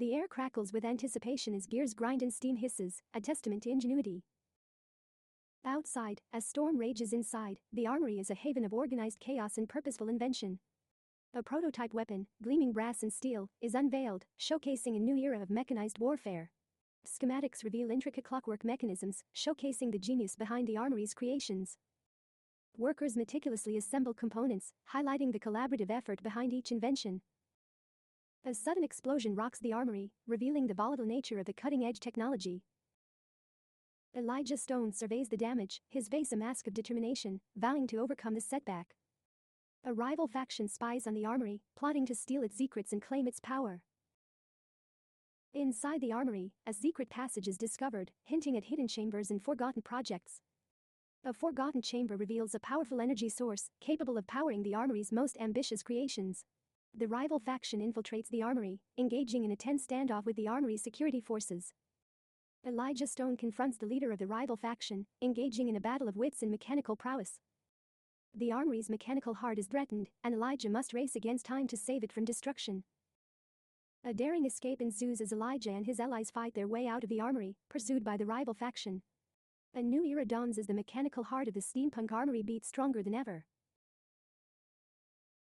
The air crackles with anticipation as gears grind and steam hisses, a testament to ingenuity. Outside, as storm rages inside, the armory is a haven of organized chaos and purposeful invention. A prototype weapon, gleaming brass and steel, is unveiled, showcasing a new era of mechanized warfare. Schematics reveal intricate clockwork mechanisms, showcasing the genius behind the armory's creations. Workers meticulously assemble components, highlighting the collaborative effort behind each invention. A sudden explosion rocks the armory, revealing the volatile nature of the cutting-edge technology. Elijah Stone surveys the damage, his face a mask of determination, vowing to overcome the setback. A rival faction spies on the armory, plotting to steal its secrets and claim its power. Inside the armory, a secret passage is discovered, hinting at hidden chambers and forgotten projects. A forgotten chamber reveals a powerful energy source, capable of powering the armory's most ambitious creations. The rival faction infiltrates the armory, engaging in a tense standoff with the armory's security forces. Elijah Stone confronts the leader of the rival faction, engaging in a battle of wits and mechanical prowess. The armory's mechanical heart is threatened, and Elijah must race against time to save it from destruction. A daring escape ensues as Elijah and his allies fight their way out of the armory, pursued by the rival faction. A new era dawns as the mechanical heart of the steampunk armory beats stronger than ever.